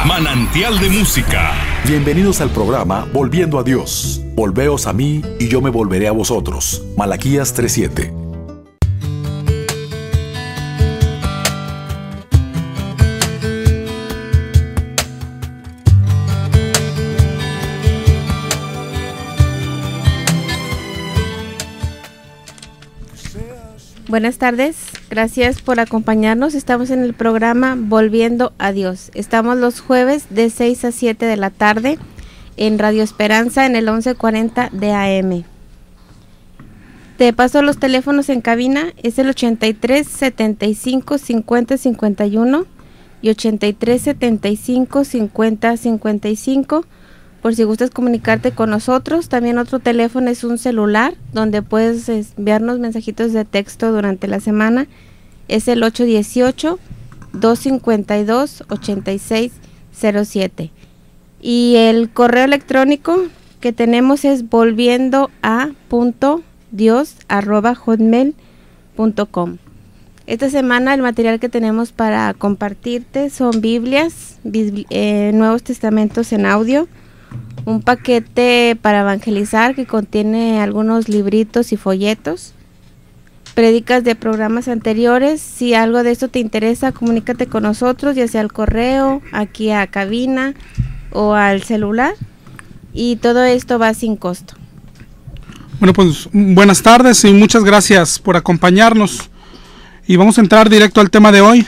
Manantial de música. Bienvenidos al programa Volviendo a Dios. Volveos a mí y yo me volveré a vosotros. Malaquías 3:7. Buenas tardes, gracias por acompañarnos. Estamos en el programa Volviendo a Dios. Estamos los jueves de 6 a 7 de la tarde en Radio Esperanza en el 1140 de AM. Te paso los teléfonos en cabina, es el 83 75 50 51 y 83 75 50 55. Por si gustas comunicarte con nosotros. También otro teléfono es un celular donde puedes enviarnos mensajitos de texto durante la semana. Es el 818-252-8607. Y el correo electrónico que tenemos es volviendoa.dios@hotmail.com. Esta semana el material que tenemos para compartirte son Biblias, Nuevos Testamentos en audio, un paquete para evangelizar que contiene algunos libritos y folletos, prédicas de programas anteriores. Si algo de esto te interesa, comunícate con nosotros, ya sea al correo, aquí a cabina o al celular, y todo esto va sin costo. Bueno, pues buenas tardes y muchas gracias por acompañarnos, y vamos a entrar directo al tema de hoy.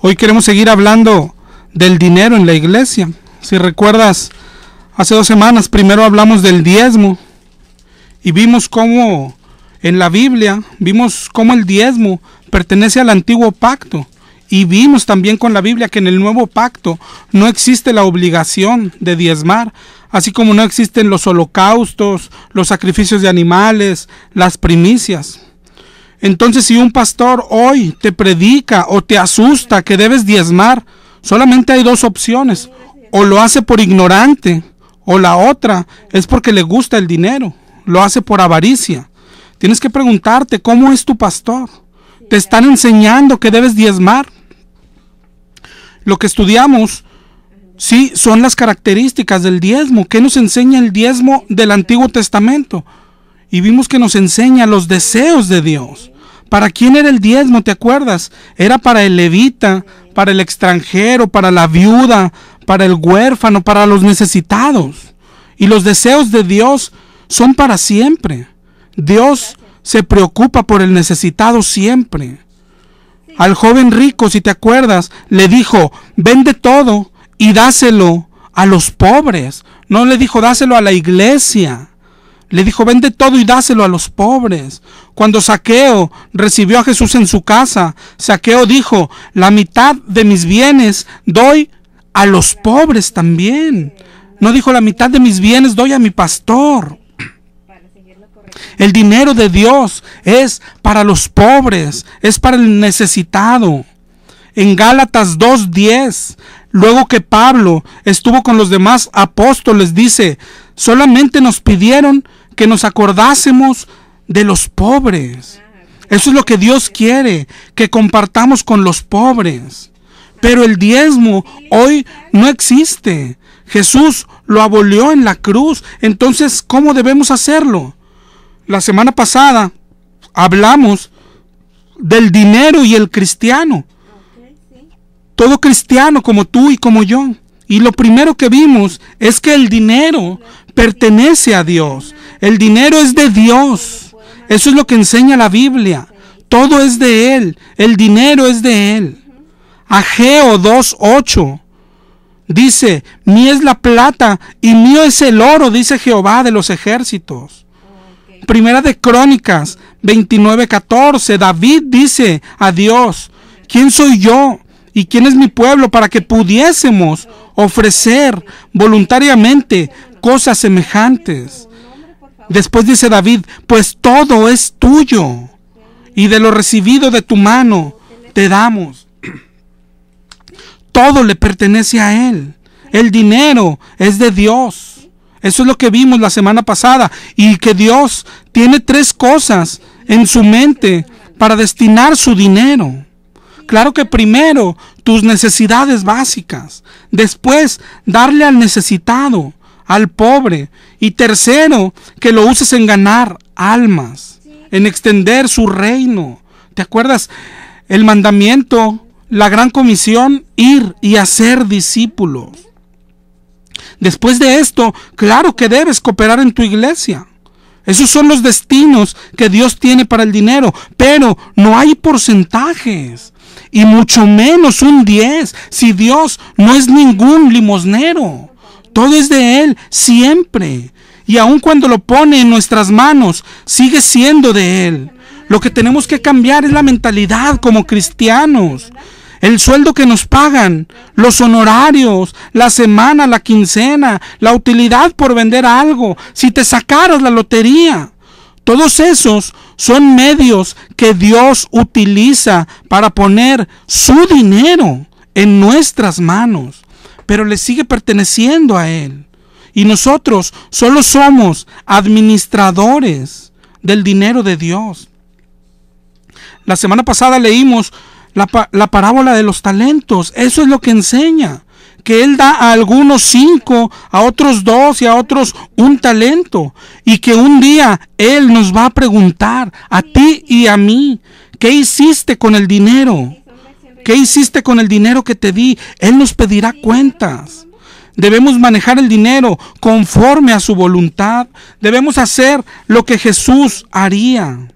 Hoy queremos seguir hablando del dinero en la iglesia. Si recuerdas, hace 2 semanas primero hablamos del diezmo y vimos cómo en la Biblia, vimos cómo el diezmo pertenece al antiguo pacto, y vimos también con la Biblia que en el nuevo pacto no existe la obligación de diezmar, así como no existen los holocaustos, los sacrificios de animales, las primicias. Entonces, si un pastor hoy te predica o te asusta que debes diezmar, solamente hay 2 opciones: o lo hace por ignorante, o la otra es porque le gusta el dinero, lo hace por avaricia. Tienes que preguntarte, ¿cómo es tu pastor? ¿Te están enseñando que debes diezmar? Lo que estudiamos, sí, son las características del diezmo. ¿Qué nos enseña el diezmo del Antiguo Testamento? Y vimos que nos enseña los deseos de Dios. ¿Para quién era el diezmo? ¿Te acuerdas? Era para el levita, para el extranjero, para la viuda, para el huérfano, para los necesitados. Y los deseos de Dios son para siempre. Dios se preocupa por el necesitado siempre. Al joven rico, si te acuerdas, le dijo: vende todo y dáselo a los pobres. No le dijo dáselo a la iglesia. Le dijo: vende todo y dáselo a los pobres. Cuando Zaqueo recibió a Jesús en su casa, Zaqueo dijo: la mitad de mis bienes doy a los pobres también. No dijo: la mitad de mis bienes doy a mi pastor. El dinero de Dios es para los pobres, es para el necesitado. En Gálatas 2:10, luego que Pablo estuvo con los demás apóstoles, dice: solamente nos pidieron que nos acordásemos de los pobres. Eso es lo que Dios quiere, que compartamos con los pobres. Pero el diezmo hoy no existe. Jesús lo abolió en la cruz. Entonces, ¿cómo debemos hacerlo? La semana pasada hablamos del dinero y el cristiano. Todo cristiano como tú y como yo. Y lo primero que vimos es que el dinero pertenece a Dios. El dinero es de Dios. Eso es lo que enseña la Biblia. Todo es de Él. El dinero es de Él. Ageo 2:8 dice: mía es la plata y mío es el oro, dice Jehová de los ejércitos. Primera de Crónicas 29:14, David dice a Dios: ¿quién soy yo y quién es mi pueblo para que pudiésemos ofrecer voluntariamente cosas semejantes? Después dice David: pues todo es tuyo, y de lo recibido de tu mano te damos. Todo le pertenece a Él. El dinero es de Dios. Eso es lo que vimos la semana pasada. Y que Dios tiene 3 cosas en su mente para destinar su dinero. Claro que primero tus necesidades básicas, después darle al necesitado, al pobre, y tercero, que lo uses en ganar almas, en extender su reino. ¿Te acuerdas? El mandamiento, la gran comisión, ir y hacer discípulos. Después de esto, claro que debes cooperar en tu iglesia. Esos son los destinos que Dios tiene para el dinero, pero no hay porcentajes, y mucho menos un 10, si Dios no es ningún limosnero. Todo es de Él siempre, y aun cuando lo pone en nuestras manos, sigue siendo de Él. Lo que tenemos que cambiar es la mentalidad como cristianos. El sueldo que nos pagan, los honorarios, la semana, la quincena, la utilidad por vender algo, si te sacaras la lotería, todos esos son medios que Dios utiliza para poner su dinero en nuestras manos, pero le sigue perteneciendo a Él. Y nosotros solo somos administradores del dinero de Dios. La semana pasada leímos la parábola de los talentos. Eso es lo que enseña, que Él da a algunos 5, a otros 2 y a otros 1 talento, y que un día Él nos va a preguntar a ti y a mí, ¿qué hiciste con el dinero? ¿Qué hiciste con el dinero que te di? Él nos pedirá cuentas. Debemos manejar el dinero conforme a su voluntad. Debemos hacer lo que Jesús haría.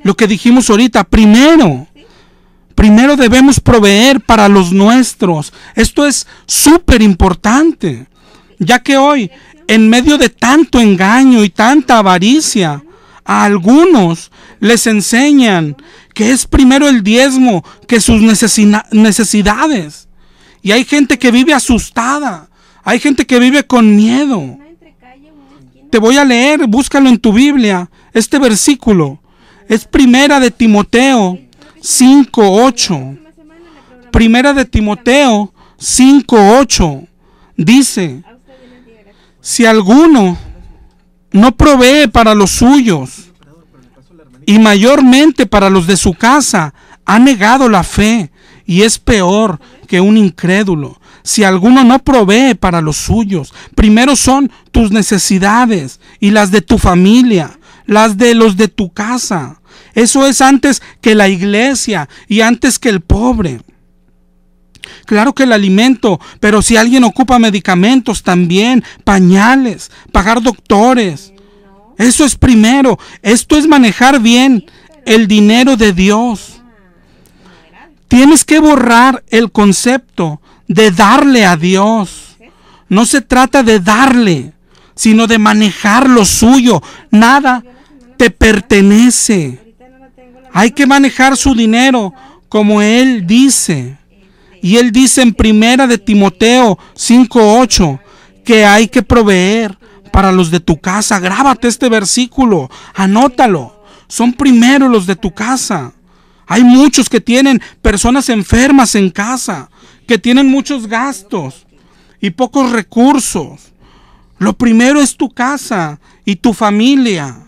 Lo que dijimos ahorita, primero debemos proveer para los nuestros. Esto es súper importante, ya que hoy, en medio de tanto engaño y tanta avaricia, a algunos les enseñan que es primero el diezmo que sus necesidades. Y hay gente que vive asustada, hay gente que vive con miedo. Te voy a leer, búscalo en tu Biblia, este versículo. Es Primera de Timoteo 5:8. Primera de Timoteo 5:8. Dice: si alguno no provee para los suyos, y mayormente para los de su casa, ha negado la fe, y es peor que un incrédulo. Si alguno no provee para los suyos, primero son tus necesidades y las de tu familia, las de los de tu casa. Eso es antes que la iglesia y antes que el pobre. Claro que el alimento, pero si alguien ocupa medicamentos también, pañales, pagar doctores, eso es primero. Esto es manejar bien el dinero de Dios. Tienes que borrar el concepto de darle a Dios. No se trata de darle, sino de manejar lo suyo. Nada te pertenece. Hay que manejar su dinero como Él dice. Y Él dice en Primera de Timoteo 5:8 que hay que proveer para los de tu casa. Grábate este versículo, anótalo. Son primero los de tu casa. Hay muchos que tienen personas enfermas en casa, que tienen muchos gastos y pocos recursos. Lo primero es tu casa y tu familia.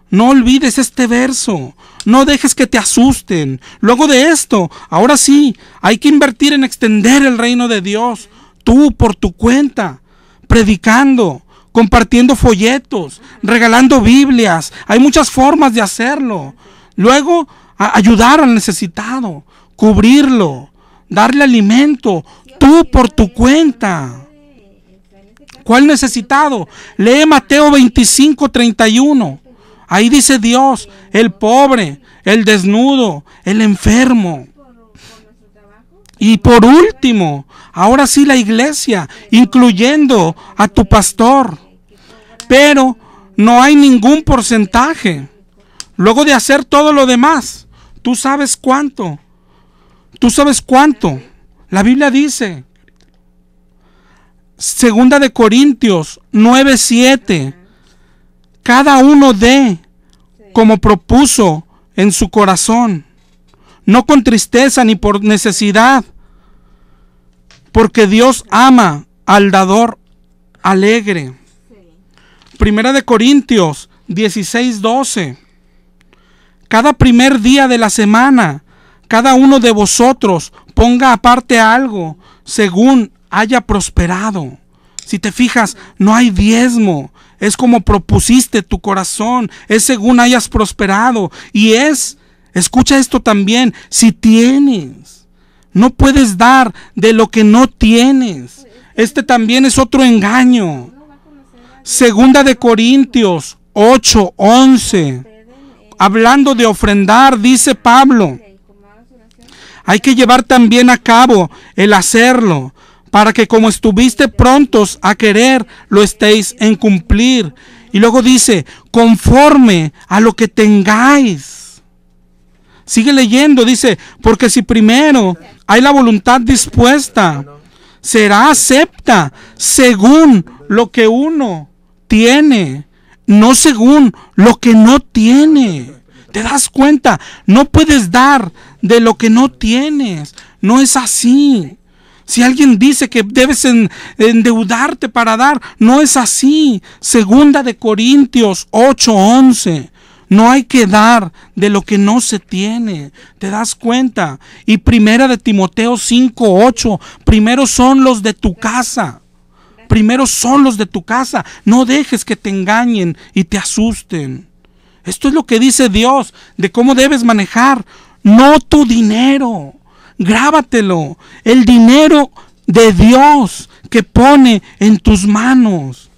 No olvides este verso. No dejes que te asusten. Luego de esto, ahora sí, hay que invertir en extender el reino de Dios. Tú por tu cuenta, predicando, compartiendo folletos, regalando Biblias. Hay muchas formas de hacerlo. Luego, ayudar al necesitado, cubrirlo, darle alimento. Tú por tu cuenta. ¿Cuál necesitado? Lee Mateo 25:31. Ahí dice Dios, el pobre, el desnudo, el enfermo. Y por último, ahora sí la iglesia, incluyendo a tu pastor. Pero no hay ningún porcentaje. Luego de hacer todo lo demás, ¿tú sabes cuánto? ¿Tú sabes cuánto? La Biblia dice, 2 de Corintios 9:7, cada uno dé como propuso en su corazón, no con tristeza ni por necesidad, porque Dios ama al dador alegre. 1 de Corintios 16:12, cada primer día de la semana, cada uno de vosotros ponga aparte algo según haya prosperado. Si te fijas, no hay diezmo. Es como propusiste tu corazón, es según hayas prosperado. Y escucha esto también, si tienes, no puedes dar de lo que no tienes. Este también es otro engaño. Segunda de Corintios 8:11, hablando de ofrendar, dice Pablo, hay que llevar también a cabo el hacerlo, para que como estuviste prontos a querer, lo estéis en cumplir. Y luego dice, conforme a lo que tengáis. Sigue leyendo, dice, porque si primero hay la voluntad dispuesta, será acepta según lo que uno tiene, no según lo que no tiene. ¿Te das cuenta? No puedes dar de lo que no tienes. No es así. Si alguien dice que debes endeudarte para dar, no es así. Segunda de Corintios 8:11. No hay que dar de lo que no se tiene. ¿Te das cuenta? Y primera de Timoteo 5:8. Primero son los de tu casa. Primero son los de tu casa. No dejes que te engañen y te asusten. Esto es lo que dice Dios de cómo debes manejar, no tu dinero. Grábatelo, el dinero de Dios que pone en tus manos.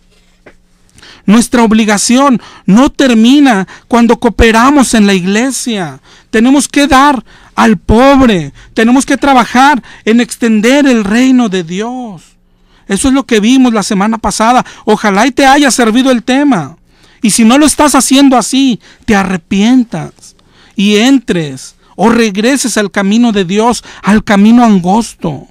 Nuestra obligación no termina cuando cooperamos en la iglesia. Tenemos que dar al pobre, tenemos que trabajar en extender el reino de Dios. Eso es lo que vimos la semana pasada. Ojalá y te haya servido el tema. Y si no lo estás haciendo así, te arrepientas y entres o regreses al camino de Dios, al camino angosto.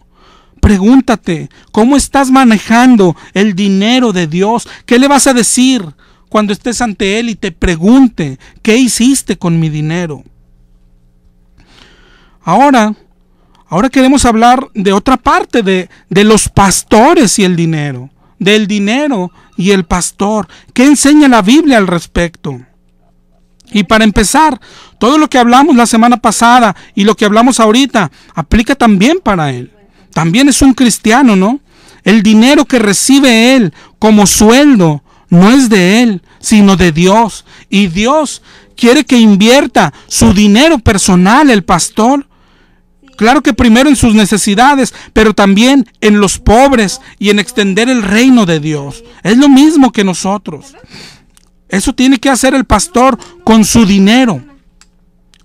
Pregúntate, ¿cómo estás manejando el dinero de Dios? ¿Qué le vas a decir cuando estés ante Él y te pregunte, ¿qué hiciste con mi dinero? Ahora queremos hablar de otra parte, de los pastores y el dinero. Del dinero y el pastor. ¿Qué enseña la Biblia al respecto? Y para empezar, todo lo que hablamos la semana pasada y lo que hablamos ahorita aplica también para él. También es un cristiano, ¿no? El dinero que recibe él como sueldo no es de él, sino de Dios. Y Dios quiere que invierta su dinero personal, el pastor. Claro que primero en sus necesidades, pero también en los pobres y en extender el reino de Dios. Es lo mismo que nosotros. Eso tiene que hacer el pastor con su dinero.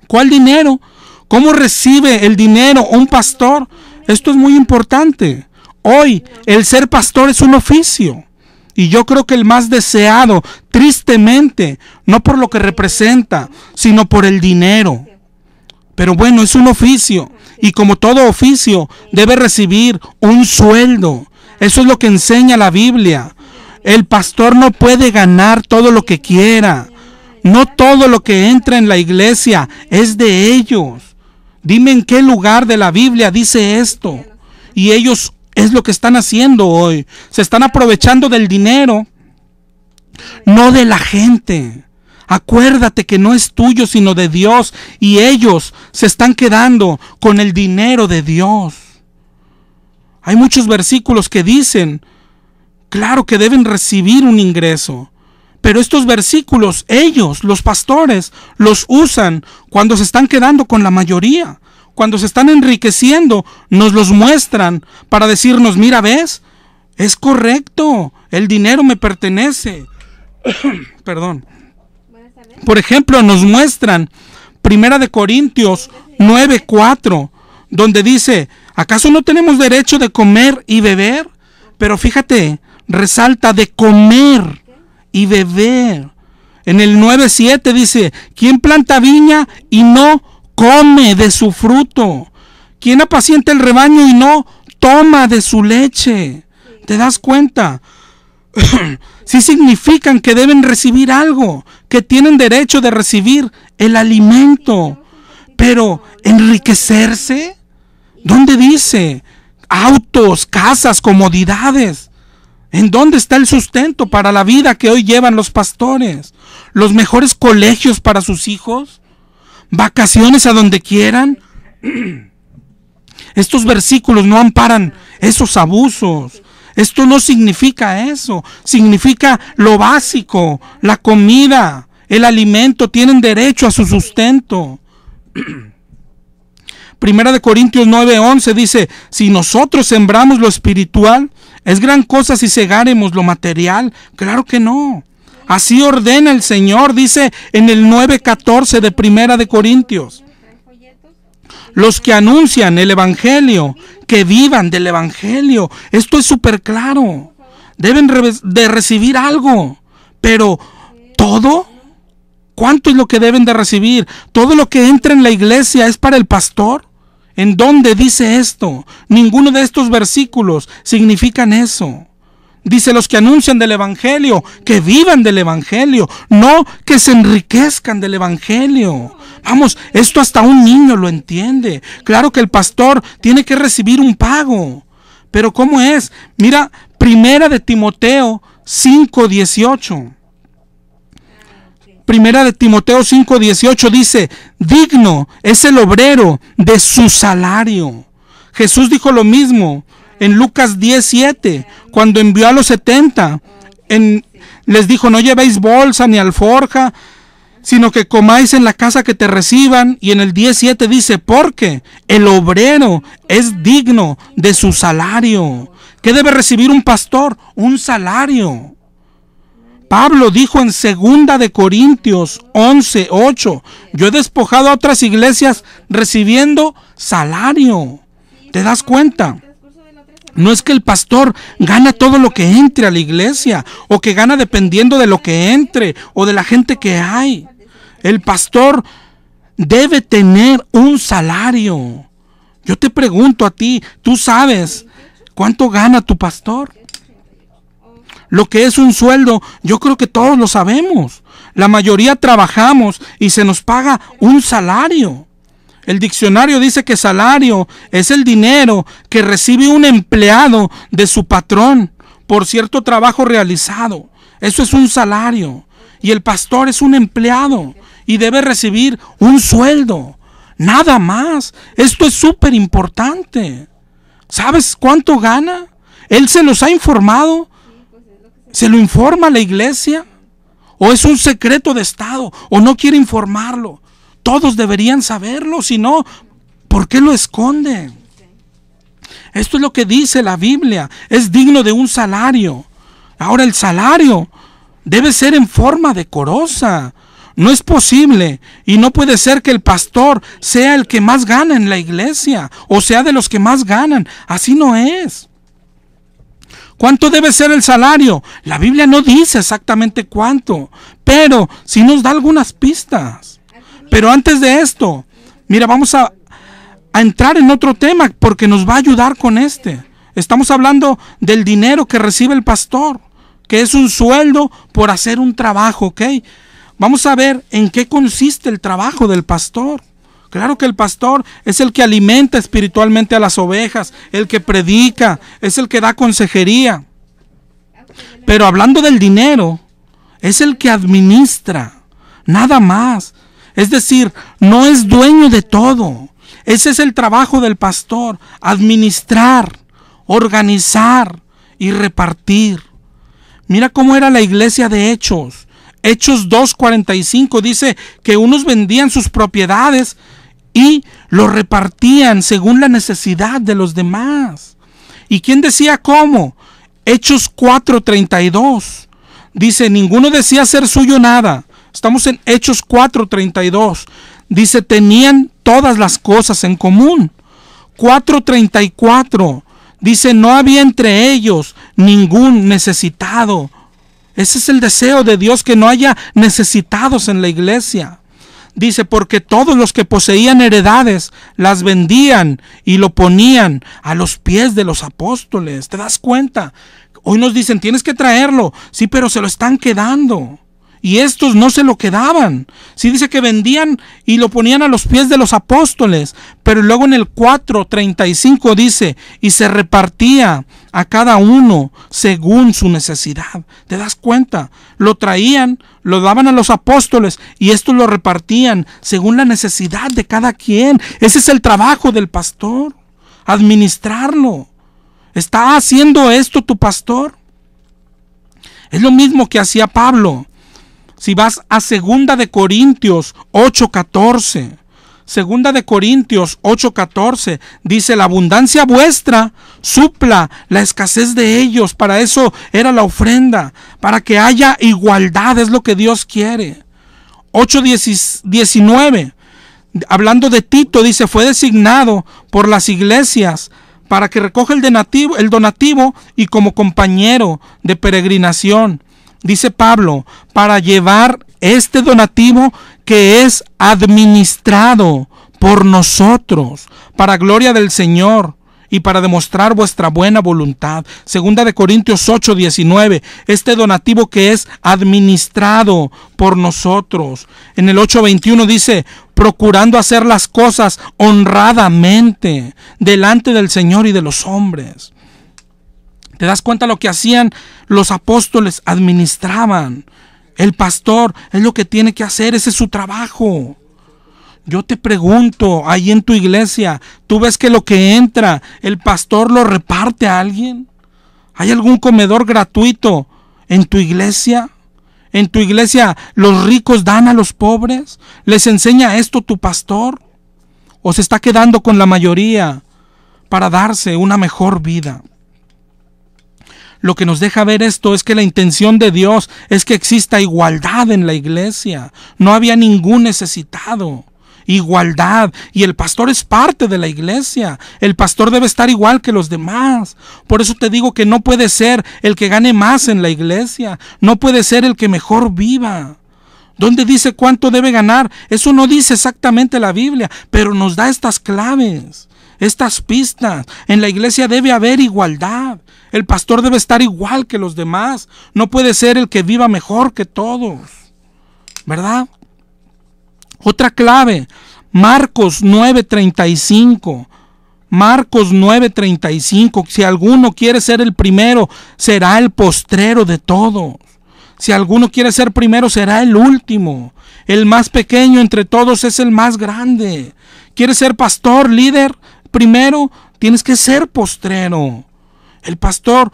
¿Cuál dinero? ¿Cómo recibe el dinero un pastor? Esto es muy importante. Hoy el ser pastor es un oficio. Y yo creo que el más deseado, tristemente, no por lo que representa, sino por el dinero. Pero bueno, es un oficio. Y como todo oficio, debe recibir un sueldo. Eso es lo que enseña la Biblia. El pastor no puede ganar todo lo que quiera. No todo lo que entra en la iglesia es de ellos. Dime en qué lugar de la Biblia dice esto. Y ellos es lo que están haciendo hoy. Se están aprovechando del dinero, no de la gente. Acuérdate que no es tuyo sino de Dios, y ellos se están quedando con el dinero de Dios. Hay muchos versículos que dicen, claro que deben recibir un ingreso, pero estos versículos ellos, los pastores, los usan cuando se están quedando con la mayoría, cuando se están enriqueciendo, nos los muestran para decirnos, mira, ¿ves? Es correcto, el dinero me pertenece. Perdón. Por ejemplo, nos muestran Primera de Corintios 9:4, donde dice, ¿acaso no tenemos derecho de comer y beber? Pero fíjate, resalta de comer y beber. En el 9:7 dice, ¿quién planta viña y no come de su fruto? ¿Quién apacienta el rebaño y no toma de su leche? ¿Te das cuenta? Sí significan que deben recibir algo, que tienen derecho de recibir el alimento, pero enriquecerse, ¿dónde dice? Autos, casas, comodidades. ¿En dónde está el sustento para la vida que hoy llevan los pastores? ¿Los mejores colegios para sus hijos? ¿Vacaciones a donde quieran? Estos versículos no amparan esos abusos. Esto no significa eso. Significa lo básico, la comida, el alimento. Tienen derecho a su sustento. Primera de Corintios 9:11 dice: si nosotros sembramos lo espiritual, ¿es gran cosa si segáremos lo material? Claro que no. Así ordena el Señor, dice en el 9:14 de Primera de Corintios. Los que anuncian el Evangelio, que vivan del Evangelio. Esto es súper claro. Deben de recibir algo. Pero, ¿todo? ¿Cuánto es lo que deben de recibir? ¿Todo lo que entra en la iglesia es para el pastor? ¿En dónde dice esto? Ninguno de estos versículos significan eso. Dice: los que anuncian del Evangelio, que vivan del Evangelio, no que se enriquezcan del Evangelio. Vamos, esto hasta un niño lo entiende. Claro que el pastor tiene que recibir un pago. Pero ¿cómo es? Mira, Primera de Timoteo 5:18. Primera de Timoteo 5:18 dice: digno es el obrero de su salario. Jesús dijo lo mismo en Lucas 10:7, cuando envió a los 70, les dijo: no llevéis bolsa ni alforja, sino que comáis en la casa que te reciban. Y en el 10:7 dice: porque el obrero es digno de su salario. ¿Qué debe recibir un pastor? Un salario. Pablo dijo en 2 de Corintios 11:8, yo he despojado a otras iglesias recibiendo salario. ¿Te das cuenta? No es que el pastor gana todo lo que entre a la iglesia, o que gana dependiendo de lo que entre, o de la gente que hay. El pastor debe tener un salario. Yo te pregunto a ti, ¿tú sabes cuánto gana tu pastor? Lo que es un sueldo, yo creo que todos lo sabemos. La mayoría trabajamos y se nos paga un salario. El diccionario dice que salario es el dinero que recibe un empleado de su patrón por cierto trabajo realizado. Eso es un salario. Y el pastor es un empleado y debe recibir un sueldo. Nada más. Esto es súper importante. ¿Sabes cuánto gana? Él se los ha informado. ¿Se lo informa a la iglesia? ¿O es un secreto de Estado? ¿O no quiere informarlo? Todos deberían saberlo, si no, ¿por qué lo esconde? Esto es lo que dice la Biblia. Es digno de un salario. Ahora, el salario debe ser en forma decorosa. No es posible y no puede ser que el pastor sea el que más gana en la iglesia, o sea de los que más ganan. Así no es. ¿Cuánto debe ser el salario? La Biblia no dice exactamente cuánto, pero sí nos da algunas pistas. Pero antes de esto, mira, vamos a entrar en otro tema porque nos va a ayudar con este. Estamos hablando del dinero que recibe el pastor, que es un sueldo por hacer un trabajo, ¿ok? Vamos a ver en qué consiste el trabajo del pastor. Claro que el pastor es el que alimenta espiritualmente a las ovejas, el que predica, es el que da consejería. Pero hablando del dinero, es el que administra, nada más. Es decir, no es dueño de todo. Ese es el trabajo del pastor: administrar, organizar y repartir. Mira cómo era la iglesia de Hechos. Hechos 2:45 dice que unos vendían sus propiedades y lo repartían según la necesidad de los demás. ¿Y quién decía cómo? Hechos 4:32 dice: ninguno decía ser suyo nada. Estamos en Hechos 4:32. Dice: tenían todas las cosas en común. 4:34 dice: no había entre ellos ningún necesitado. Ese es el deseo de Dios, que no haya necesitados en la iglesia. Dice: porque todos los que poseían heredades las vendían y lo ponían a los pies de los apóstoles. ¿Te das cuenta? Hoy nos dicen: tienes que traerlo. Sí, pero se lo están quedando. Y estos no se lo quedaban. Sí, dice que vendían y lo ponían a los pies de los apóstoles. Pero luego en el 4:35 dice: y se repartía a cada uno según su necesidad. ¿Te das cuenta? Lo traían, lo daban a los apóstoles y estos lo repartían según la necesidad de cada quien. Ese es el trabajo del pastor, administrarlo. ¿Está haciendo esto tu pastor? Es lo mismo que hacía Pablo. Si vas a 2 de Corintios 8:14, 2 de Corintios 8:14 dice: la abundancia vuestra supla la escasez de ellos. Para eso era la ofrenda, para que haya igualdad, es lo que Dios quiere. 8:19, hablando de Tito, dice: fue designado por las iglesias para que recoja el donativo y como compañero de peregrinación, dice Pablo, para llevar este donativo que es administrado por nosotros, para gloria del Señor y para demostrar vuestra buena voluntad. 2 de Corintios 8:19, este donativo que es administrado por nosotros. En el 8:21 dice: procurando hacer las cosas honradamente delante del Señor y de los hombres. ¿Te das cuenta lo que hacían los apóstoles? Administraban. El pastor es lo que tiene que hacer, ese es su trabajo. Yo te pregunto, ahí en tu iglesia, ¿tú ves que lo que entra, el pastor lo reparte a alguien? ¿Hay algún comedor gratuito en tu iglesia? ¿En tu iglesia los ricos dan a los pobres? ¿Les enseña esto tu pastor? ¿O se está quedando con la mayoría para darse una mejor vida? Lo que nos deja ver esto es que la intención de Dios es que exista igualdad en la iglesia. No había ningún necesitado. Igualdad, y el pastor es parte de la iglesia. El pastor debe estar igual que los demás. Por eso te digo que no puede ser el que gane más en la iglesia, no puede ser el que mejor viva. ¿Dónde dice cuánto debe ganar? Eso no dice exactamente la Biblia, pero nos da estas claves, estas pistas. En la iglesia debe haber igualdad. El pastor debe estar igual que los demás. No puede ser el que viva mejor que todos, ¿verdad? Otra clave, Marcos 9:35. Marcos 9:35. Si alguno quiere ser el primero, será el postrero de todos. Si alguno quiere ser primero, será el último. El más pequeño entre todos es el más grande. ¿Quieres ser pastor, líder? Primero, tienes que ser postrero. El pastor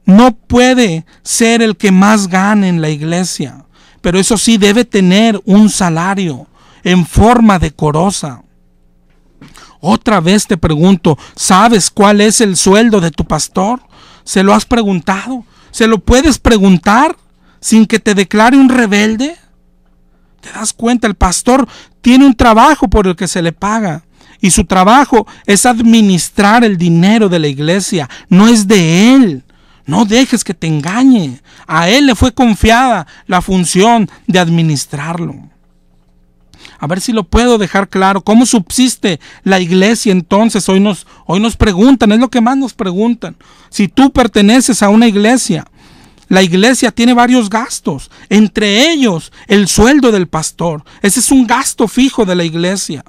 no puede ser el que más gane en la iglesia, pero eso sí, debe tener un salario en forma decorosa. Otra vez te pregunto, ¿sabes cuál es el sueldo de tu pastor? ¿Se lo has preguntado? ¿Se lo puedes preguntar sin que te declare un rebelde? ¿Te das cuenta? El pastor tiene un trabajo por el que se le paga, y su trabajo es administrar el dinero de la iglesia, no es de él. No dejes que te engañe. A él le fue confiada la función de administrarlo. A ver si lo puedo dejar claro. ¿Cómo subsiste la iglesia entonces? Hoy nos preguntan, es lo que más nos preguntan. Si tú perteneces a una iglesia, la iglesia tiene varios gastos, entre ellos el sueldo del pastor. Ese es un gasto fijo de la iglesia.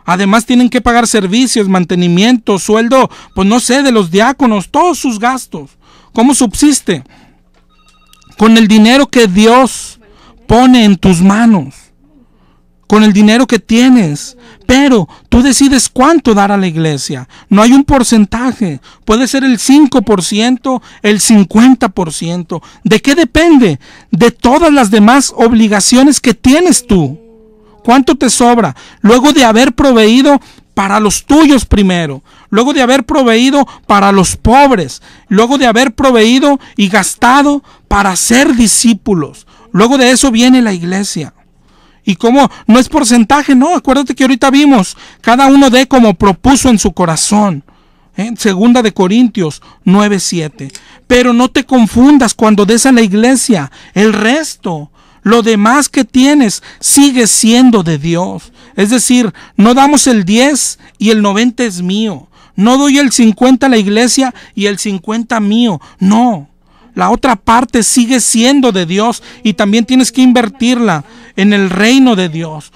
Además tienen que pagar servicios, mantenimiento, sueldo, pues no sé, de los diáconos, todos sus gastos. ¿Cómo subsiste? Con el dinero que Dios pone en tus manos, con el dinero que tienes, pero tú decides cuánto dar a la iglesia. No hay un porcentaje, puede ser el 5%, el 50%. ¿De qué depende? De todas las demás obligaciones que tienes tú. ¿Cuánto te sobra? Luego de haber proveído para los tuyos primero, luego de haber proveído para los pobres, luego de haber proveído y gastado para ser discípulos. Luego de eso viene la iglesia. ¿Y cómo? No es porcentaje, no. Acuérdate que ahorita vimos, cada uno dé como propuso en su corazón. 2 de Corintios 9:7. Pero no te confundas cuando des a la iglesia. El resto, lo demás que tienes, sigue siendo de Dios. Es decir, no damos el 10 y el 90 es mío. No doy el 50 a la iglesia y el 50 mío. No. La otra parte sigue siendo de Dios y también tienes que invertirla en el reino de Dios.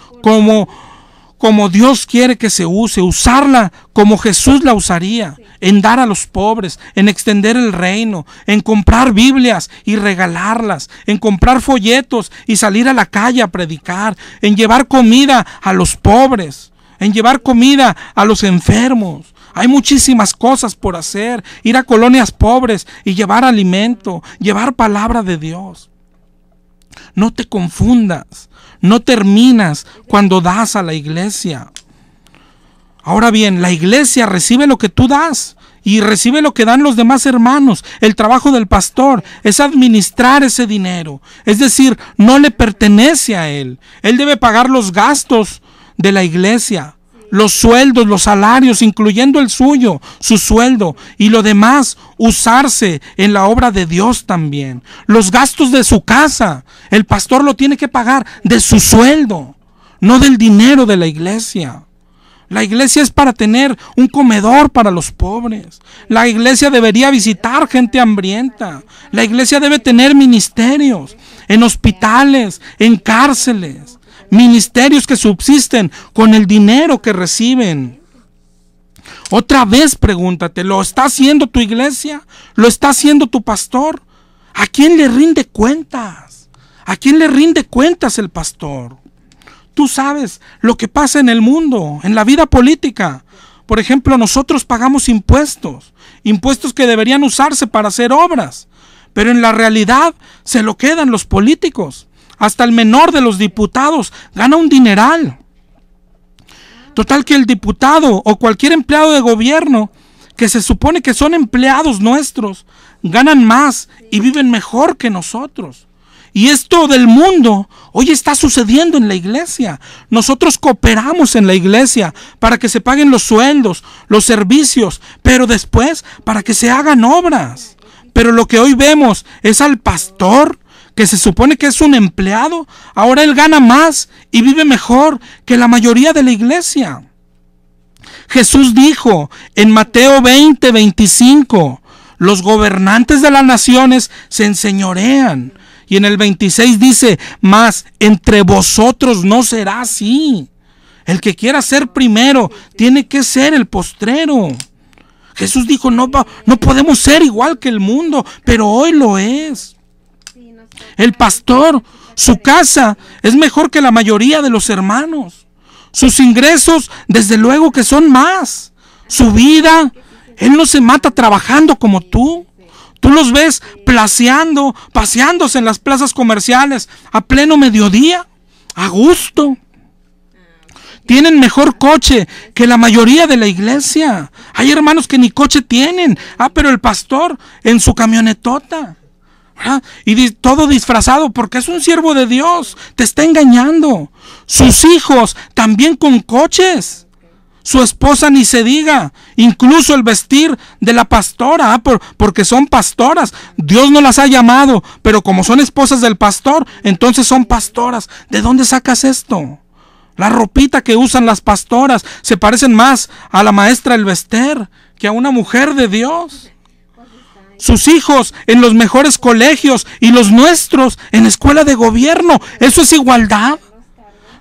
como Dios quiere que se use, usarla como Jesús la usaría, en dar a los pobres, en extender el reino, en comprar Biblias y regalarlas, en comprar folletos y salir a la calle a predicar, en llevar comida a los pobres, en llevar comida a los enfermos. Hay muchísimas cosas por hacer, ir a colonias pobres y llevar alimento, llevar palabra de Dios. No te confundas, no terminas cuando das a la iglesia. Ahora bien, la iglesia recibe lo que tú das y recibe lo que dan los demás hermanos. El trabajo del pastor es administrar ese dinero, es decir, no le pertenece a él. Él debe pagar los gastos de la iglesia, los sueldos, los salarios, incluyendo el suyo, su sueldo, y lo demás usarse en la obra de Dios también. Los gastos de su casa, el pastor lo tiene que pagar de su sueldo, no del dinero de la iglesia. La iglesia es para tener un comedor para los pobres. La iglesia debería visitar gente hambrienta. La iglesia debe tener ministerios en hospitales, en cárceles. Ministerios que subsisten con el dinero que reciben. Otra vez pregúntate, ¿lo está haciendo tu iglesia? ¿Lo está haciendo tu pastor? ¿A quién le rinde cuentas? ¿A quién le rinde cuentas el pastor? Tú sabes lo que pasa en el mundo, en la vida política. Por ejemplo, nosotros pagamos impuestos que deberían usarse para hacer obras, pero en la realidad se lo quedan los políticos. Hasta el menor de los diputados gana un dineral. Total que el diputado o cualquier empleado de gobierno, que se supone que son empleados nuestros, ganan más y viven mejor que nosotros. Y esto del mundo hoy está sucediendo en la iglesia. Nosotros cooperamos en la iglesia para que se paguen los sueldos, los servicios, pero después para que se hagan obras. Pero lo que hoy vemos es al pastor, que se supone que es un empleado, ahora él gana más y vive mejor que la mayoría de la iglesia. Jesús dijo en Mateo 20:25, los gobernantes de las naciones se enseñorean. Y en el 26 dice, mas entre vosotros no será así. El que quiera ser primero tiene que ser el postrero. Jesús dijo, no podemos ser igual que el mundo, pero hoy lo es. El pastor, su casa es mejor que la mayoría de los hermanos. Sus ingresos, desde luego que son más. Su vida, él no se mata trabajando como tú. Tú los ves paseándose en las plazas comerciales a pleno mediodía, a gusto. Tienen mejor coche que la mayoría de la iglesia. Hay hermanos que ni coche tienen. Pero el pastor en su camionetota. Y todo disfrazado porque es un siervo de Dios. Te está engañando. Sus hijos también con coches. Su esposa ni se diga. Incluso el vestir de la pastora, porque son pastoras. Dios no las ha llamado, pero como son esposas del pastor, entonces son pastoras. ¿De dónde sacas esto? La ropita que usan las pastoras se parecen más a la maestra Elvester que a una mujer de Dios. Sus hijos en los mejores colegios y los nuestros en escuela de gobierno. ¿Eso es igualdad?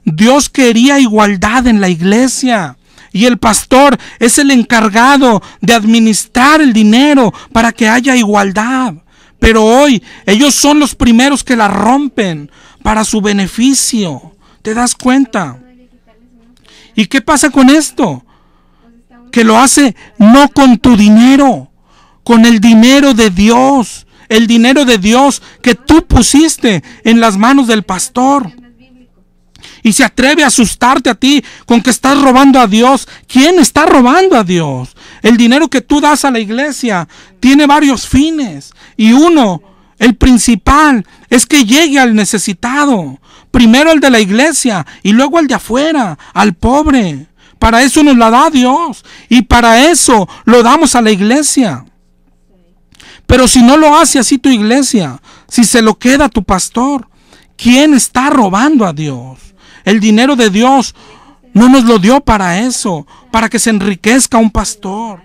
Dios quería igualdad en la iglesia. Y el pastor es el encargado de administrar el dinero para que haya igualdad. Pero hoy ellos son los primeros que la rompen para su beneficio. ¿Te das cuenta? ¿Y qué pasa con esto? Que lo hace no con tu dinero, con el dinero de Dios. El dinero de Dios que tú pusiste en las manos del pastor. Y se atreve a asustarte a ti con que estás robando a Dios. ¿Quién está robando a Dios? El dinero que tú das a la iglesia tiene varios fines. Y uno, el principal, es que llegue al necesitado. Primero el de la iglesia y luego el de afuera, al pobre. Para eso nos la da Dios. Y para eso lo damos a la iglesia. Pero si no lo hace así tu iglesia, si se lo queda tu pastor, ¿quién está robando a Dios? El dinero de Dios no nos lo dio para eso, para que se enriquezca un pastor.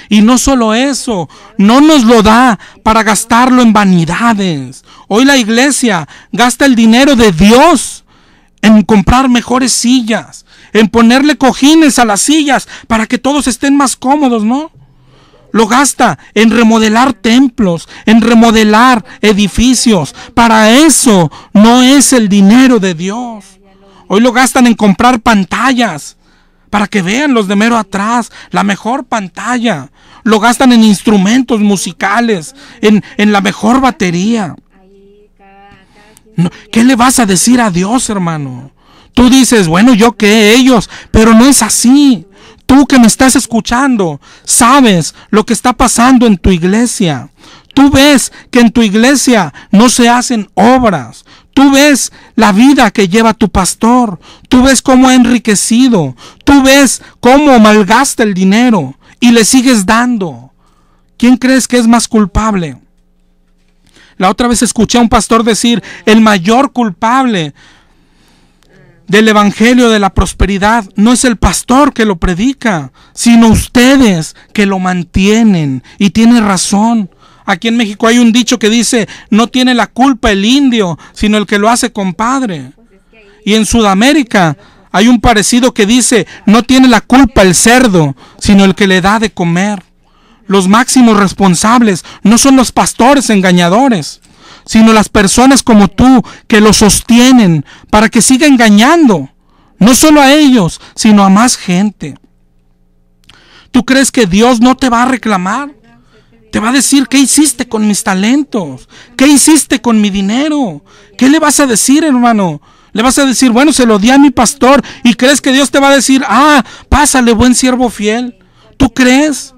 Y no solo eso, no nos lo da para gastarlo en vanidades. Hoy la iglesia gasta el dinero de Dios en comprar mejores sillas, en ponerle cojines a las sillas para que todos estén más cómodos, ¿no? Lo gasta en remodelar templos, en remodelar edificios. Para eso no es el dinero de Dios. Hoy lo gastan en comprar pantallas para que vean los de mero atrás, la mejor pantalla. Lo gastan en instrumentos musicales, en la mejor batería. No, ¿qué le vas a decir a Dios, hermano? Tú dices, bueno, yo qué, ellos, pero no es así. Tú que me estás escuchando, sabes lo que está pasando en tu iglesia. Tú ves que en tu iglesia no se hacen obras. Tú ves la vida que lleva tu pastor. Tú ves cómo ha enriquecido. Tú ves cómo malgasta el dinero y le sigues dando. ¿Quién crees que es más culpable? La otra vez escuché a un pastor decir, el mayor culpable del evangelio de la prosperidad no es el pastor que lo predica, sino ustedes que lo mantienen. Y tiene razón. Aquí en México hay un dicho que dice, no tiene la culpa el indio, sino el que lo hace compadre. Y en Sudamérica hay un parecido que dice, no tiene la culpa el cerdo, sino el que le da de comer. Los máximos responsables no son los pastores engañadores, sino las personas como tú que lo sostienen para que siga engañando, no solo a ellos, sino a más gente. ¿Tú crees que Dios no te va a reclamar? Te va a decir, ¿qué hiciste con mis talentos? ¿Qué hiciste con mi dinero? ¿Qué le vas a decir, hermano? Le vas a decir, bueno, se lo di a mi pastor. ¿Y crees que Dios te va a decir, pásale, buen siervo fiel? ¿Tú crees?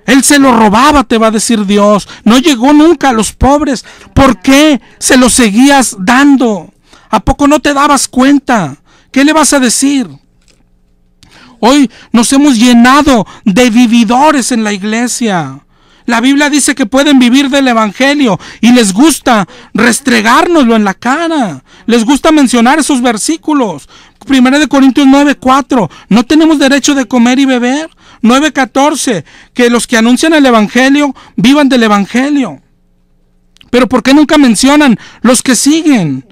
Él se lo robaba, te va a decir Dios. No llegó nunca a los pobres. ¿Por qué se lo seguías dando? ¿A poco no te dabas cuenta? ¿Qué le vas a decir? Hoy nos hemos llenado de vividores en la iglesia. La Biblia dice que pueden vivir del evangelio y les gusta restregárnoslo en la cara. Les gusta mencionar esos versículos. 1 Corintios 9:4. No tenemos derecho de comer y beber. 9:14. Que los que anuncian el evangelio vivan del evangelio. Pero ¿por qué nunca mencionan los que siguen?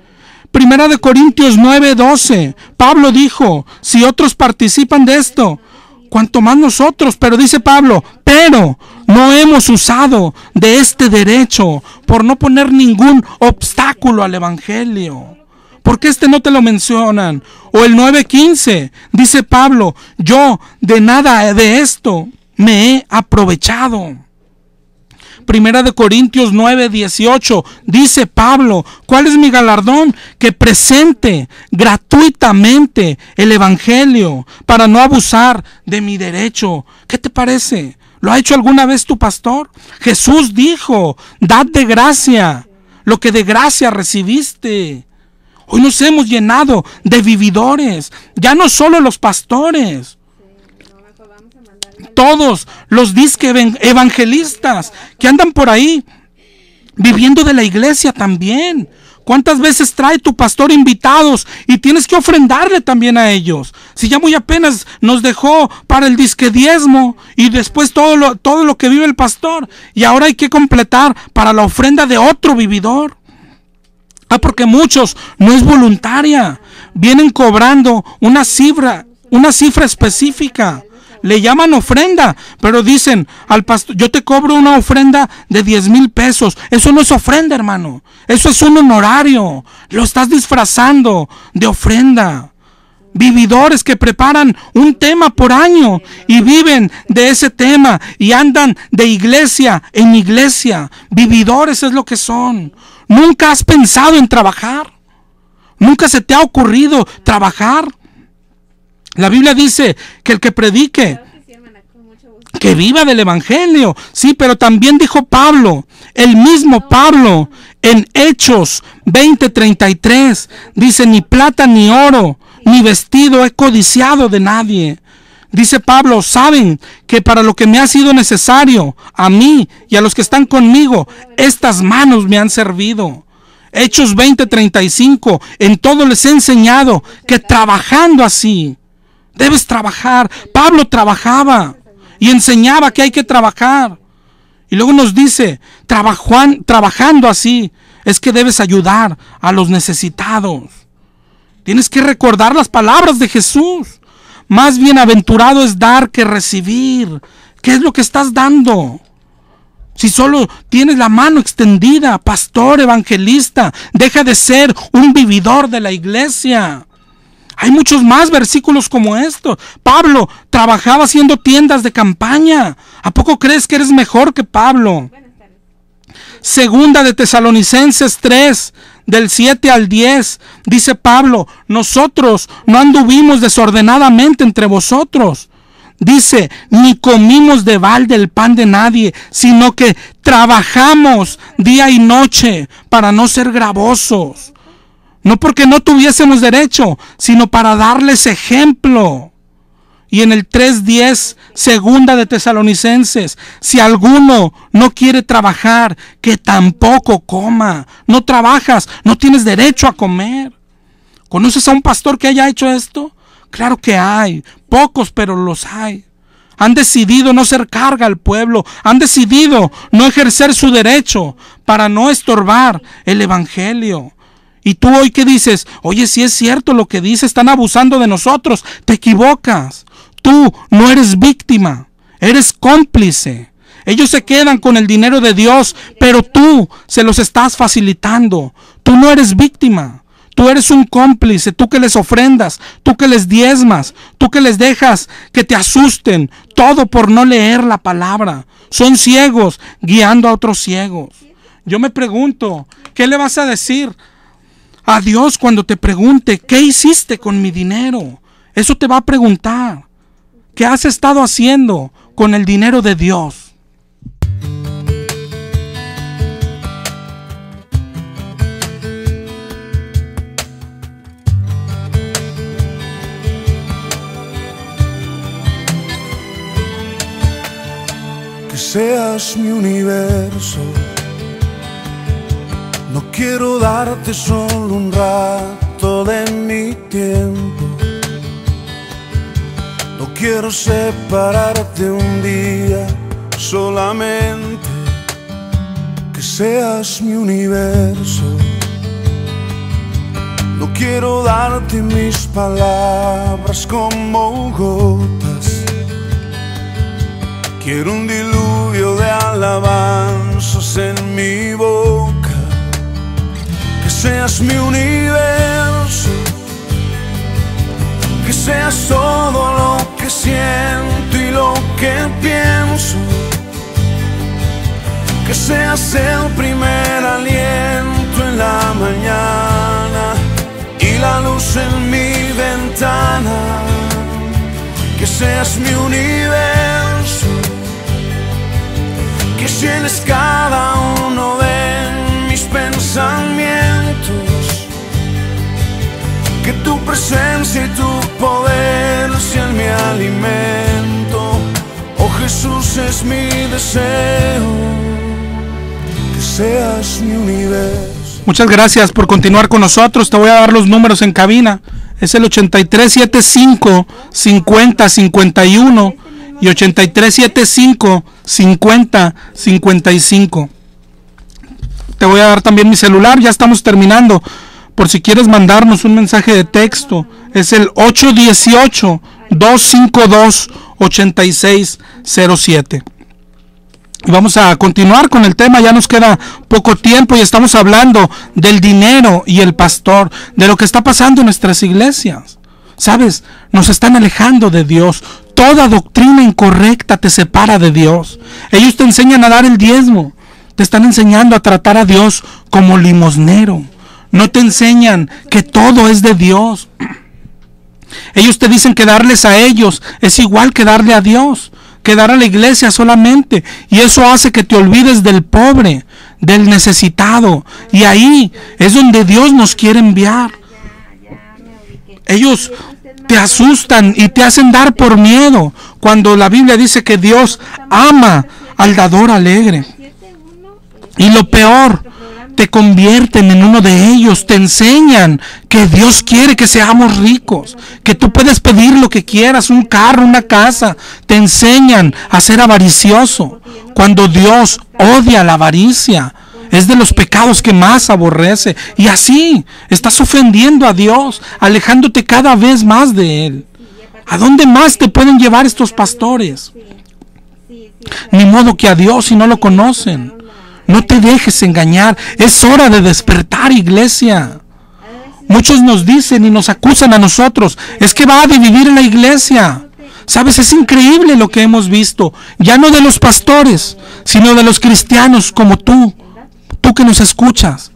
1 Corintios 9:12. Pablo dijo, si otros participan de esto, cuanto más nosotros. Pero dice Pablo, pero no hemos usado de este derecho por no poner ningún obstáculo al evangelio. ¿Por qué no te lo mencionan? O el 9:15, dice Pablo, yo de nada de esto me he aprovechado. 1 Corintios 9:18, dice Pablo, ¿cuál es mi galardón? Que presente gratuitamente el evangelio para no abusar de mi derecho. ¿Qué te parece? ¿Lo ha hecho alguna vez tu pastor? Jesús dijo, dad de gracia lo que de gracia recibiste. Hoy nos hemos llenado de vividores, ya no solo los pastores. Todos los disque evangelistas que andan por ahí viviendo de la iglesia también. ¿Cuántas veces trae tu pastor invitados y tienes que ofrendarle también a ellos? Si ya muy apenas nos dejó para el disque diezmo y después todo lo que vive el pastor, y ahora hay que completar para la ofrenda de otro vividor. Porque muchos no es voluntaria, vienen cobrando una cifra específica. Le llaman ofrenda, pero dicen al pastor, yo te cobro una ofrenda de 10,000 pesos. Eso no es ofrenda, hermano. Eso es un honorario. Lo estás disfrazando de ofrenda. Vividores que preparan un tema por año y viven de ese tema y andan de iglesia en iglesia. Vividores es lo que son. ¿Nunca has pensado en trabajar? ¿Nunca se te ha ocurrido trabajar? La Biblia dice que el que predique, que viva del evangelio. Sí, pero también dijo Pablo, el mismo Pablo, en Hechos 20:33, dice, ni plata ni oro, ni vestido he codiciado de nadie. Dice Pablo, saben que para lo que me ha sido necesario, a mí y a los que están conmigo, estas manos me han servido. Hechos 20:35, en todo les he enseñado que trabajando así, debes trabajar. Pablo trabajaba y enseñaba que hay que trabajar. Y luego nos dice, trabajando así, es que debes ayudar a los necesitados. Tienes que recordar las palabras de Jesús. Más bienaventurado es dar que recibir. ¿Qué es lo que estás dando? Si solo tienes la mano extendida, pastor, evangelista, deja de ser un vividor de la iglesia. Hay muchos más versículos como estos. Pablo trabajaba haciendo tiendas de campaña. ¿A poco crees que eres mejor que Pablo? Segunda de Tesalonicenses 3, del 7 al 10, dice Pablo: nosotros no anduvimos desordenadamente entre vosotros. Dice: ni comimos de balde el pan de nadie, sino que trabajamos día y noche para no ser gravosos. No porque no tuviésemos derecho, sino para darles ejemplo. Y en el 3:10, segunda de Tesalonicenses: si alguno no quiere trabajar, que tampoco coma. No trabajas, no tienes derecho a comer. ¿Conoces a un pastor que haya hecho esto? Claro que hay, pocos, pero los hay. Han decidido no ser carga al pueblo, han decidido no ejercer su derecho para no estorbar el evangelio. Y tú hoy, ¿qué dices? Oye, si es cierto lo que dice, están abusando de nosotros. Te equivocas. Tú no eres víctima, eres cómplice. Ellos se quedan con el dinero de Dios, pero tú se los estás facilitando. Tú no eres víctima. Tú eres un cómplice, tú que les ofrendas, tú que les diezmas, tú que les dejas que te asusten, todo por no leer la palabra. Son ciegos guiando a otros ciegos. Yo me pregunto, ¿qué le vas a decir a Dios cuando te pregunte: ¿qué hiciste con mi dinero? Eso te va a preguntar. ¿Qué has estado haciendo con el dinero de Dios? Que seas mi universo. No quiero darte solo un rato de mi tiempo. No quiero separarte un día solamente. Que seas mi universo. No quiero darte mis palabras como gotas. Quiero un diluvio de alabanzas en mi boca. Que seas mi universo. Que seas todo lo que siento y lo que pienso. Que seas el primer aliento en la mañana y la luz en mi ventana. Que seas mi universo. Que llenes cada uno de mis pensamientos. Que tu presencia y tu poder sean mi alimento. Oh Jesús, es mi deseo. Que seas mi universo. Muchas gracias por continuar con nosotros. Te voy a dar los números en cabina. Es el 8375-5051 y 8375-5055. Te voy a dar también mi celular. Ya estamos terminando. Por si quieres mandarnos un mensaje de texto, es el 818-252-8607. Y vamos a continuar con el tema, ya nos queda poco tiempo y estamos hablando del dinero y el pastor, de lo que está pasando en nuestras iglesias. ¿Sabes? Nos están alejando de Dios. Toda doctrina incorrecta te separa de Dios. Ellos te enseñan a dar el diezmo, te están enseñando a tratar a Dios como limosnero. No te enseñan que todo es de Dios. Ellos te dicen que darles a ellos es igual que darle a Dios, que dar a la iglesia solamente. Y eso hace que te olvides del pobre, del necesitado. Y ahí es donde Dios nos quiere enviar. Ellos te asustan y te hacen dar por miedo, cuando la Biblia dice que Dios ama al dador alegre. Y lo peor, te convierten en uno de ellos, te enseñan que Dios quiere que seamos ricos, que tú puedes pedir lo que quieras, un carro, una casa. Te enseñan a ser avaricioso, cuando Dios odia la avaricia. Es de los pecados que más aborrece. Y así estás ofendiendo a Dios, alejándote cada vez más de Él. ¿A dónde más te pueden llevar estos pastores? Ni modo que a Dios si no lo conocen. No te dejes engañar. Es hora de despertar, iglesia. Muchos nos dicen y nos acusan a nosotros. Es que va a dividir la iglesia. ¿Sabes? Es increíble lo que hemos visto. Ya no de los pastores, sino de los cristianos como tú. Tú que nos escuchas.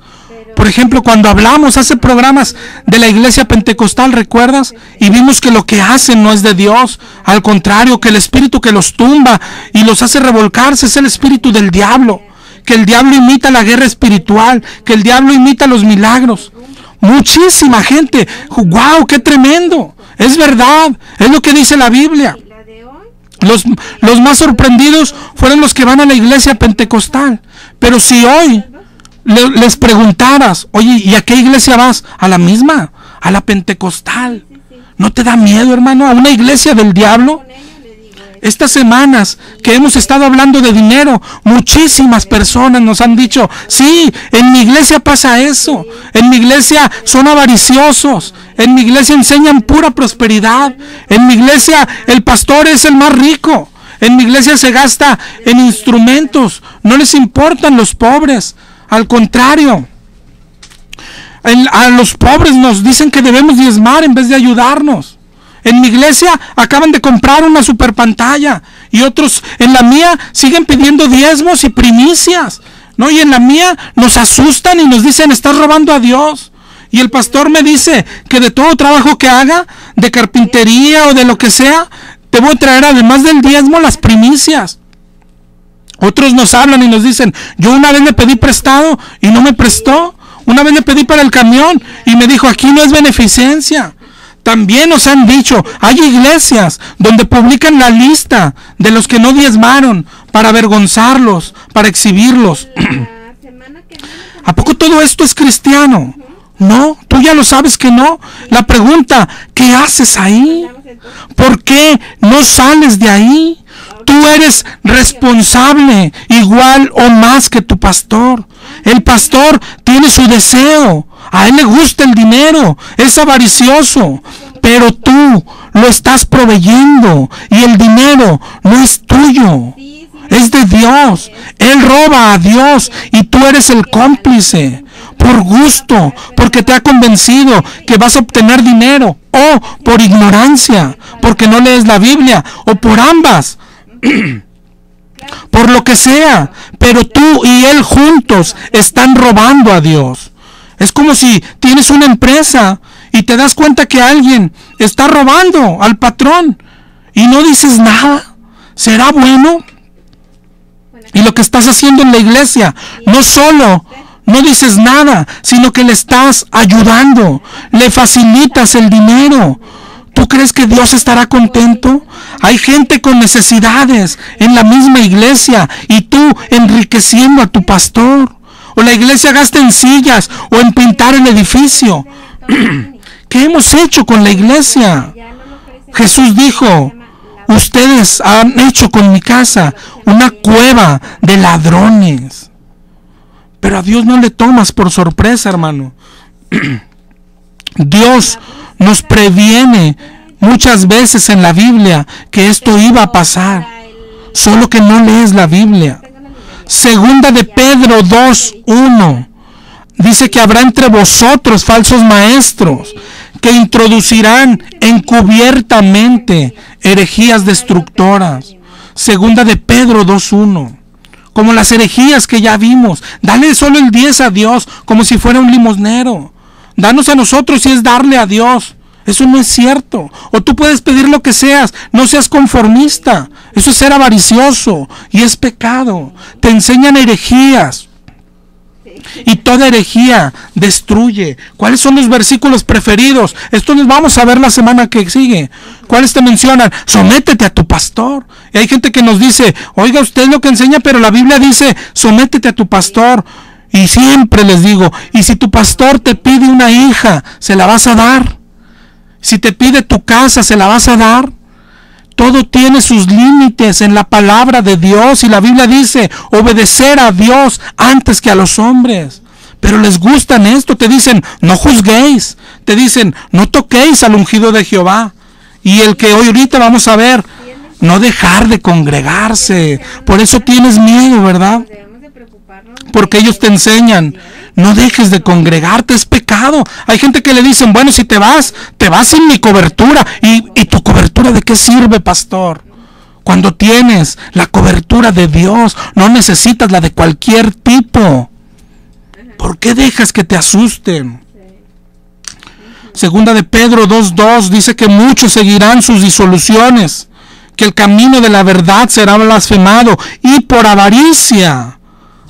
Por ejemplo, cuando hablamos hace programas de la iglesia pentecostal, ¿recuerdas? Y vimos que lo que hacen no es de Dios. Al contrario, que el espíritu que los tumba y los hace revolcarse es el espíritu del diablo. Que el diablo imita la guerra espiritual. Que el diablo imita los milagros. Muchísima gente. ¡Wow! ¡Qué tremendo! Es verdad. Es lo que dice la Biblia. Los más sorprendidos fueron los que van a la iglesia pentecostal. Pero si hoy les preguntaras, oye, ¿y a qué iglesia vas? A la misma, a la pentecostal. ¿No te da miedo, hermano, a una iglesia del diablo? Estas semanas que hemos estado hablando de dinero, muchísimas personas nos han dicho, sí, en mi iglesia pasa eso, en mi iglesia son avariciosos, en mi iglesia enseñan pura prosperidad, en mi iglesia el pastor es el más rico, en mi iglesia se gasta en instrumentos, no les importan los pobres, al contrario. A los pobres nos dicen que debemos diezmar en vez de ayudarnos. En mi iglesia acaban de comprar una super pantalla y otros en la mía siguen pidiendo diezmos y primicias, ¿no? Y en la mía nos asustan y nos dicen, estás robando a Dios. Y el pastor me dice que de todo trabajo que haga, de carpintería o de lo que sea, debo traer además del diezmo las primicias. Otros nos hablan y nos dicen, yo una vez le pedí prestado y no me prestó. Una vez le pedí para el camión y me dijo, aquí no es beneficencia. También nos han dicho, hay iglesias donde publican la lista de los que no diezmaron para avergonzarlos, para exhibirlos. ¿A poco todo esto es cristiano? No, tú ya lo sabes que no. La pregunta, ¿qué haces ahí? ¿Por qué no sales de ahí? Tú eres responsable igual o más que tu pastor. El pastor tiene su deseo. A él le gusta el dinero, es avaricioso, pero tú lo estás proveyendo y el dinero no es tuyo, es de Dios. Él roba a Dios y tú eres el cómplice, por gusto, porque te ha convencido que vas a obtener dinero, o por ignorancia, porque no lees la Biblia, o por ambas. Por lo que sea, pero tú y él juntos están robando a Dios. Es como si tienes una empresa y te das cuenta que alguien está robando al patrón y no dices nada. ¿Será bueno? Y lo que estás haciendo en la iglesia, no solo no dices nada, sino que le estás ayudando, le facilitas el dinero. ¿Tú crees que Dios estará contento? Hay gente con necesidades en la misma iglesia y tú enriqueciendo a tu pastor. O la iglesia gasta en sillas o en pintar el edificio. ¿Qué hemos hecho con la iglesia? Jesús dijo, ustedes han hecho con mi casa una cueva de ladrones. Pero a Dios no le tomas por sorpresa, hermano. Dios nos previene muchas veces en la Biblia que esto iba a pasar, solo que no lees la Biblia. Segunda de Pedro 2:1 dice que habrá entre vosotros falsos maestros que introducirán encubiertamente herejías destructoras. Segunda de Pedro 2:1. Como las herejías que ya vimos. Dale solo el 10 a Dios como si fuera un limosnero. Danos a nosotros si es darle a Dios. Eso no es cierto. O tú puedes pedir lo que seas. No seas conformista. Eso es ser avaricioso. Y es pecado. Te enseñan herejías. Y toda herejía destruye. ¿Cuáles son los versículos preferidos? Esto nos vamos a ver la semana que sigue. ¿Cuáles te mencionan? Sométete a tu pastor. Y hay gente que nos dice, oiga, usted lo que enseña, pero la Biblia dice, sométete a tu pastor. Y siempre les digo, y si tu pastor te pide una hija, ¿se la vas a dar? Si te pide tu casa, ¿se la vas a dar? Todo tiene sus límites en la palabra de Dios, y la Biblia dice obedecer a Dios antes que a los hombres. Pero les gustan esto, te dicen no juzguéis, te dicen no toquéis al ungido de Jehová. Y el que hoy ahorita vamos a ver, no dejar de congregarse. Por eso tienes miedo, ¿verdad? Porque ellos te enseñan, no dejes de congregarte, es pecado. Hay gente que le dicen, bueno, si te vas sin mi cobertura. ¿Y tu cobertura de qué sirve, pastor? Cuando tienes la cobertura de Dios, no necesitas la de cualquier tipo. ¿Por qué dejas que te asusten? Segunda de Pedro 2:2 dice que muchos seguirán sus disoluciones, que el camino de la verdad será blasfemado, y por avaricia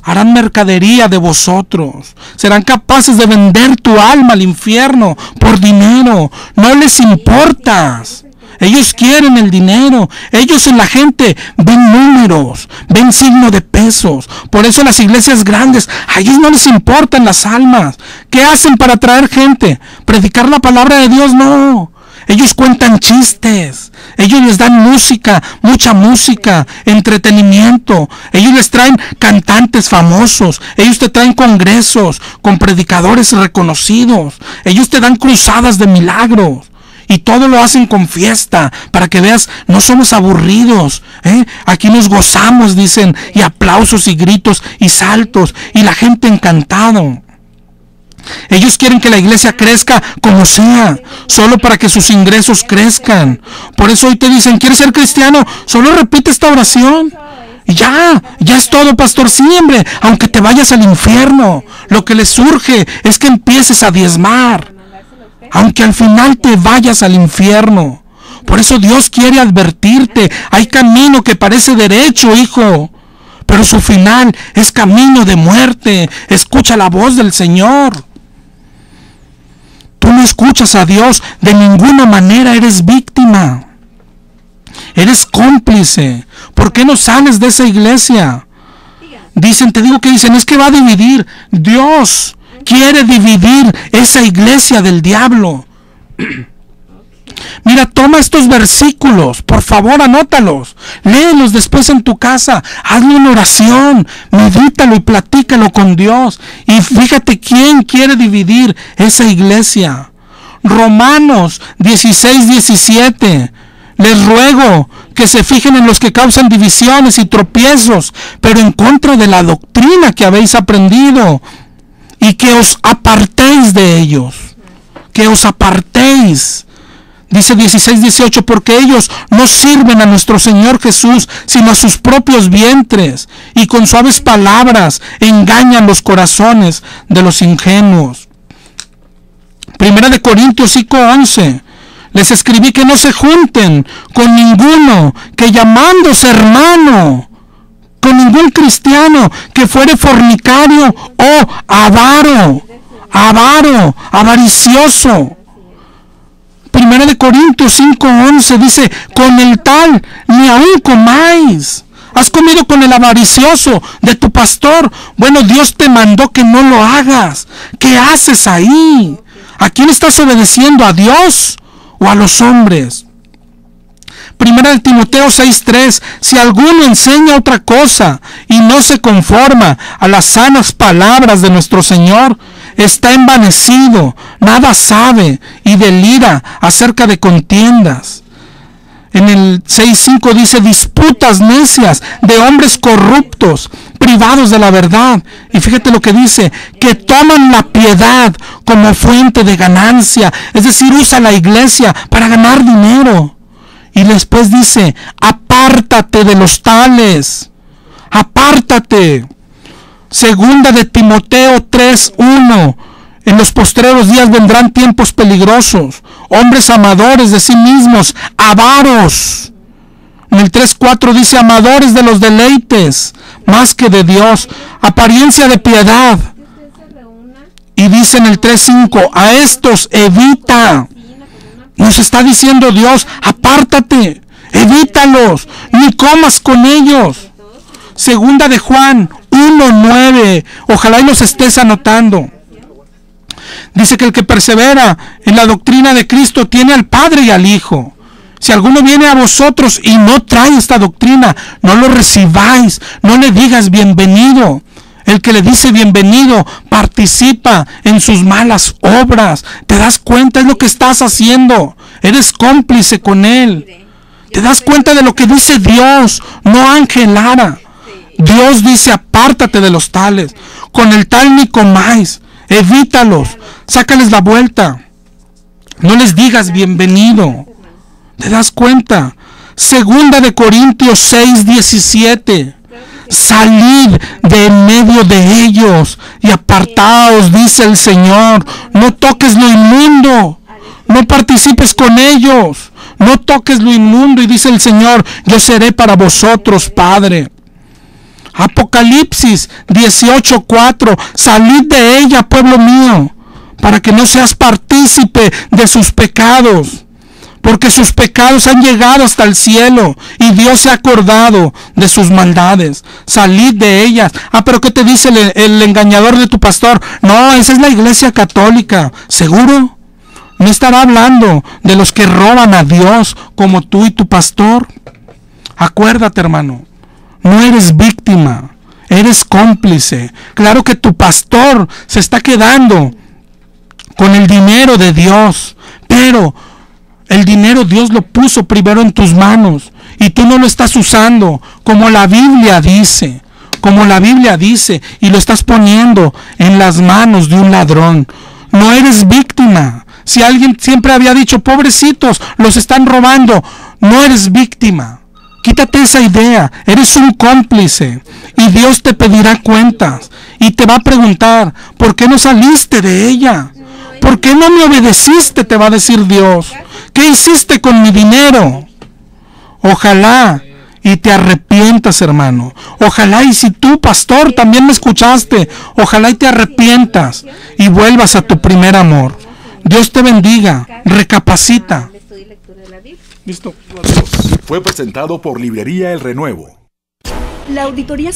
harán mercadería de vosotros. Serán capaces de vender tu alma al infierno por dinero. No les importas. Ellos quieren el dinero. Ellos en la gente ven números, ven signo de pesos. Por eso las iglesias grandes, a ellos no les importan las almas. ¿Qué hacen para atraer gente? ¿Predicar la palabra de Dios? No. Ellos cuentan chistes, ellos les dan música, mucha música, entretenimiento, ellos les traen cantantes famosos, ellos te traen congresos con predicadores reconocidos, ellos te dan cruzadas de milagros. Y todo lo hacen con fiesta, para que veas, no somos aburridos, aquí nos gozamos, dicen, y aplausos y gritos y saltos, y la gente encantado. Ellos quieren que la iglesia crezca como sea, solo para que sus ingresos crezcan. Por eso hoy te dicen, ¿quieres ser cristiano? Solo repite esta oración. Y ya es todo, pastor. Sí, hombre, aunque te vayas al infierno, lo que les surge es que empieces a diezmar, aunque al final te vayas al infierno. Por eso Dios quiere advertirte, hay camino que parece derecho, hijo, pero su final es camino de muerte. Escucha la voz del Señor. Tú no escuchas a Dios, de ninguna manera eres víctima. Eres cómplice. ¿Por qué no sales de esa iglesia? Dicen, te digo que dicen, es que va a dividir. Dios quiere dividir esa iglesia del diablo. Mira, toma estos versículos, por favor, anótalos, léelos después en tu casa, hazle una oración, medítalo y platícalo con Dios. Y fíjate quién quiere dividir esa iglesia. Romanos 16:17. Les ruego que se fijen en los que causan divisiones y tropiezos, pero en contra de la doctrina que habéis aprendido, y que os apartéis de ellos. Que os apartéis. Dice 16:18, porque ellos no sirven a nuestro Señor Jesús, sino a sus propios vientres, y con suaves palabras engañan los corazones de los ingenuos. Primera de Corintios 5:11, les escribí que no se junten con ninguno que llamándose hermano, con ningún cristiano que fuere fornicario o avaricioso. Primera de Corintios 5:11 dice, con el tal ni aún comáis. ¿Has comido con el avaricioso de tu pastor? Bueno, Dios te mandó que no lo hagas. ¿Qué haces ahí? ¿A quién estás obedeciendo? ¿A Dios o a los hombres? Primera de Timoteo 6:3, si alguno enseña otra cosa y no se conforma a las sanas palabras de nuestro Señor, está envanecido, nada sabe y delira acerca de contiendas. En el 6:5 dice, disputas necias de hombres corruptos, privados de la verdad. Y fíjate lo que dice, que toman la piedad como fuente de ganancia, es decir, usa la iglesia para ganar dinero. Y después dice, apártate de los tales, apártate. Segunda de Timoteo 3:1, en los postreros días vendrán tiempos peligrosos, hombres amadores de sí mismos, avaros. En el 3:4 dice, amadores de los deleites, más que de Dios, apariencia de piedad. Y dice en el 3:5, a estos evita. Nos está diciendo Dios, apártate, evítalos, ni comas con ellos. Segunda de Juan 1:9, ojalá y los estés anotando. Dice que el que persevera en la doctrina de Cristo tiene al Padre y al Hijo. Si alguno viene a vosotros y no trae esta doctrina, no lo recibáis, no le digas bienvenido. El que le dice bienvenido participa en sus malas obras. ¿Te das cuenta? Es lo que estás haciendo. Eres cómplice con él. ¿Te das cuenta de lo que dice Dios? No Ángel Lara. Dios dice, apártate de los tales. Con el tal ni comáis. Evítalos. Sácales la vuelta. No les digas bienvenido. ¿Te das cuenta? Segunda de Corintios 6:17. Salid de en medio de ellos y apartaos, dice el Señor. No toques lo inmundo. No participes con ellos. No toques lo inmundo. Y dice el Señor, yo seré para vosotros Padre. Apocalipsis 18:4. Salid de ella, pueblo mío, para que no seas partícipe de sus pecados. Porque sus pecados han llegado hasta el cielo y Dios se ha acordado de sus maldades. Salid de ellas. Pero ¿qué te dice el engañador de tu pastor? No, esa es la iglesia católica. ¿Seguro? ¿No estará hablando de los que roban a Dios como tú y tu pastor? Acuérdate, hermano, no eres víctima, eres cómplice. Claro que tu pastor se está quedando con el dinero de Dios, pero el dinero Dios lo puso primero en tus manos y tú no lo estás usando como la Biblia dice. Como la Biblia dice, y lo estás poniendo en las manos de un ladrón. No eres víctima. Si alguien siempre había dicho, pobrecitos, los están robando, no eres víctima. Quítate esa idea, eres un cómplice y Dios te pedirá cuentas y te va a preguntar, ¿por qué no saliste de ella? ¿Por qué no me obedeciste? Te va a decir Dios. ¿Qué hiciste con mi dinero? Ojalá y te arrepientas, hermano. Ojalá y si tú, pastor, también me escuchaste, ojalá y te arrepientas y vuelvas a tu primer amor. Dios te bendiga. Recapacita. Listo. Fue presentado por Librería El Renuevo. La auditoría